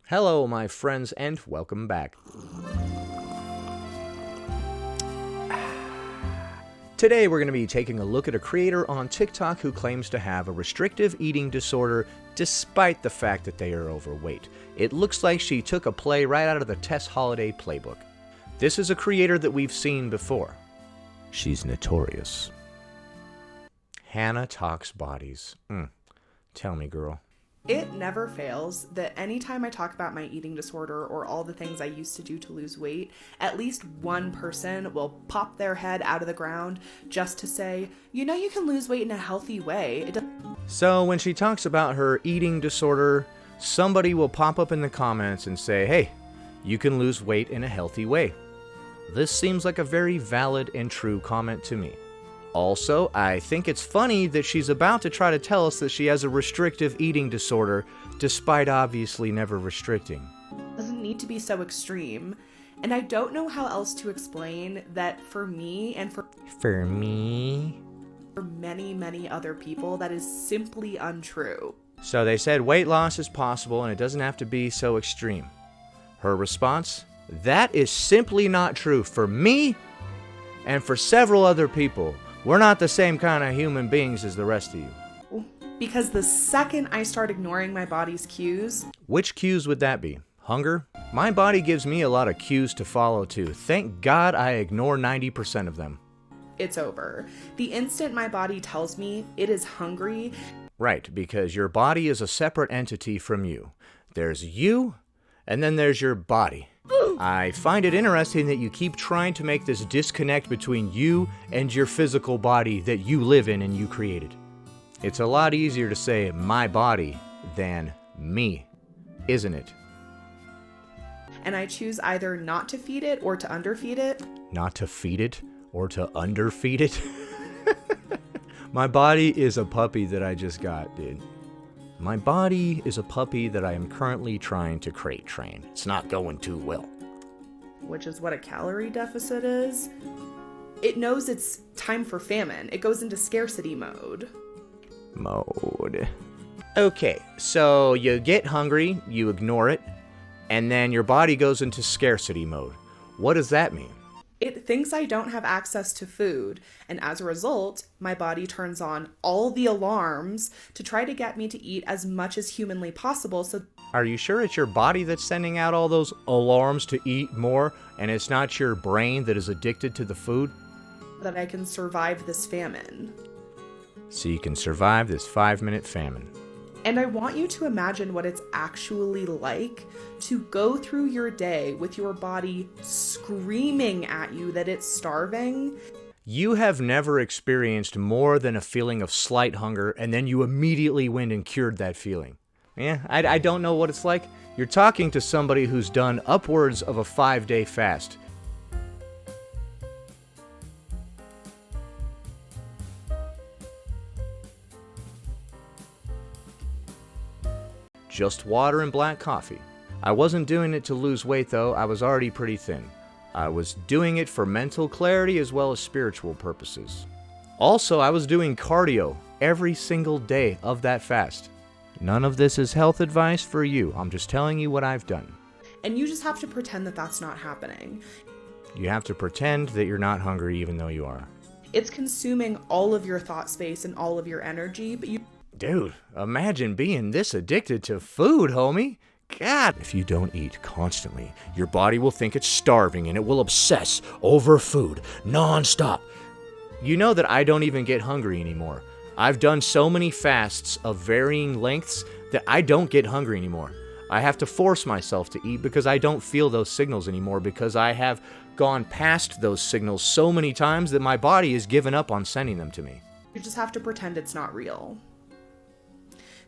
Hello, my friends, and welcome back. Today, we're going to be taking a look at a creator on TikTok who claims to have a restrictive eating disorder despite the fact that they are overweight. It looks like she took a play right out of the Tess Holliday playbook. This is a creator that we've seen before. She's notorious. Hannah Talks Bodies. Tell me, girl. It never fails that anytime I talk about my eating disorder or all the things I used to do to lose weight, at least one person will pop their head out of the ground just to say, you know, you can lose weight in a healthy way. So when she talks about her eating disorder, somebody will pop up in the comments and say, hey, you can lose weight in a healthy way. This seems like a very valid and true comment to me. Also, I think it's funny that she's about to try to tell us that she has a restrictive eating disorder, despite obviously never restricting. It doesn't need to be so extreme. And I don't know how else to explain that for me and for many, many other people, that is simply untrue. So they said weight loss is possible and it doesn't have to be so extreme. Her response? That is simply not true for me and for several other people. We're not the same kind of human beings as the rest of you. Because the second I start ignoring my body's cues... Which cues would that be? Hunger? My body gives me a lot of cues to follow too. Thank God I ignore 90% of them. It's over. The instant my body tells me it is hungry... Right, because your body is a separate entity from you. There's you, and then there's your body. I find it interesting that you keep trying to make this disconnect between you and your physical body that you live in and you created. It's a lot easier to say my body than me, isn't it? And I choose either not to feed it or to underfeed it. Not to feed it or to underfeed it? My body is a puppy that I just got, dude. My body is a puppy that I am currently trying to crate train. It's not going too well. Which is what a calorie deficit is. It knows it's time for famine. It goes into scarcity mode. Okay, so you get hungry, you ignore it, and then your body goes into scarcity mode. What does that mean? It thinks I don't have access to food, and as a result, my body turns on all the alarms to try to get me to eat as much as humanly possible. So, are you sure it's your body that's sending out all those alarms to eat more, and it's not your brain that is addicted to the food? That I can survive this famine. So you can survive this 5-minute famine. And I want you to imagine what it's actually like to go through your day with your body screaming at you that it's starving. You have never experienced more than a feeling of slight hunger, and then you immediately went and cured that feeling. Yeah, I don't know what it's like. You're talking to somebody who's done upwards of a 5-day fast. Just water and black coffee. I wasn't doing it to lose weight though, I was already pretty thin. I was doing it for mental clarity as well as spiritual purposes. Also, I was doing cardio every single day of that fast. None of this is health advice for you, I'm just telling you what I've done. And you just have to pretend that that's not happening. You have to pretend that you're not hungry even though you are. It's consuming all of your thought space and all of your energy, but you... Dude, imagine being this addicted to food, homie. God, if you don't eat constantly, your body will think it's starving and it will obsess over food non-stop. You know that I don't even get hungry anymore. I've done so many fasts of varying lengths that I don't get hungry anymore. I have to force myself to eat because I don't feel those signals anymore because I have gone past those signals so many times that my body has given up on sending them to me. You just have to pretend it's not real.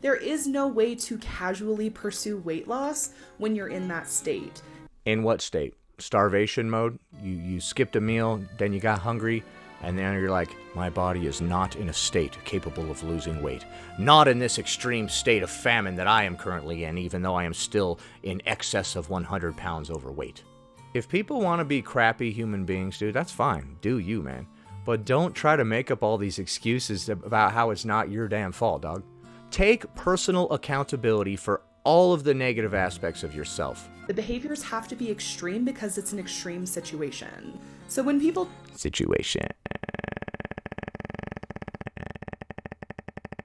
There is no way to casually pursue weight loss when you're in that state. In what state? Starvation mode? You skipped a meal, then you got hungry, and then you're like, my body is not in a state capable of losing weight. Not in this extreme state of famine that I am currently in, even though I am still in excess of 100 pounds overweight. If people want to be crappy human beings, dude, that's fine. Do you, man. But don't try to make up all these excuses about how it's not your damn fault, dog. Take personal accountability for all of the negative aspects of yourself. The behaviors have to be extreme because it's an extreme situation. So when people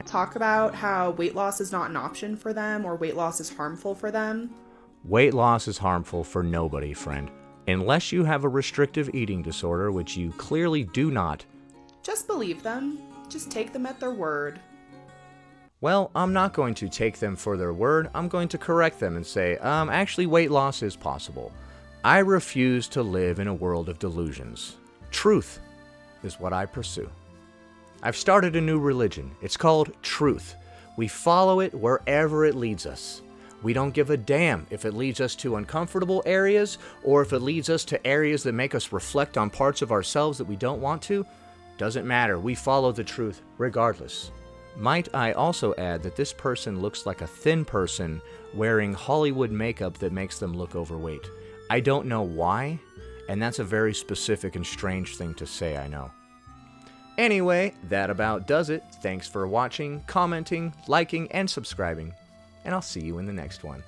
talk about how weight loss is not an option for them or weight loss is harmful for them, weight loss is harmful for nobody, friend. Unless you have a restrictive eating disorder, which you clearly do not. just believe them. Just take them at their word. Well, I'm not going to take them for their word. I'm going to correct them and say, actually, weight loss is possible. I refuse to live in a world of delusions. Truth is what I pursue. I've started a new religion. It's called Truth. We follow it wherever it leads us. We don't give a damn if it leads us to uncomfortable areas or if it leads us to areas that make us reflect on parts of ourselves that we don't want to. Doesn't matter. We follow the truth regardless. Might I also add that this person looks like a thin person wearing Hollywood makeup that makes them look overweight. I don't know why, and that's a very specific and strange thing to say, I know. Anyway, that about does it. Thanks for watching, commenting, liking, and subscribing, and I'll see you in the next one.